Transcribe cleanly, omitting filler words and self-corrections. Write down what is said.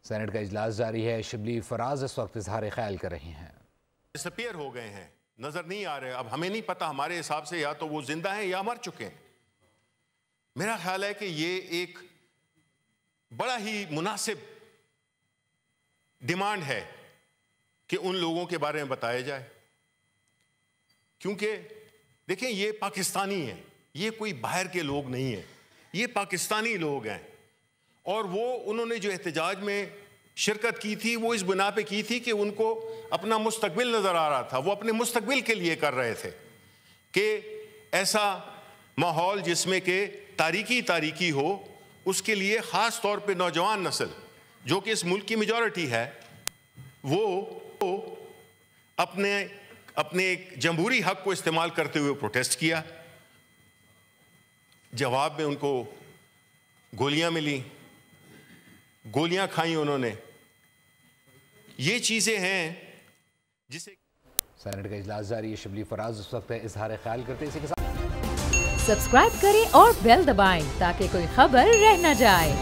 Saint کا اجلاس جاری ہے. شبلی فراز اس وقت اظہار خیال کر رہی ہیں. ڈسپیئر ہو گئے ہیں, نظر نہیں آ رہے. اب ہمیں نہیں پتا, ہمارے حساب سے یا تو وہ زندہ ہیں یا مر چکے ہیں. میرا خیال ہے کہ یہ ایک بڑا ہی مناسب ڈیمانڈ ہے کہ ان لوگوں کے بارے میں بتایا جائے, کیونکہ دیکھیں یہ پاکستانی ہیں, یہ کوئی باہر کے لوگ نہیں ہیں, یہ پاکستانی لوگ ہیں. اور وہ انہوں نے جو احتجاج میں شرکت کی تھی وہ اس بنا پہ کی تھی کہ ان کو اپنا مستقبل نظر آ رہا تھا. وہ اپنے مستقبل کے لیے کر رہے تھے کہ ایسا ماحول جس میں کہ تاریکی ہو, اس کے لیے خاص طور پہ نوجوان نسل جو کہ اس ملک کی میجورٹی ہے, وہ اپنے ایک جمہوری حق کو استعمال کرتے ہوئے پروٹیسٹ کیا. جواب میں ان کو گولیاں ملی, گولیاں کھائیں انہوں نے. یہ چیزیں ہیں جسے سینٹ کا اجلاس جاری ہے. شبلی فراز اس وقت اظہار خیال کرتے. اسی کے ساتھ سبسکرائب کریں اور بیل دبائیں تاکہ کوئی خبر رہ نہ جائے.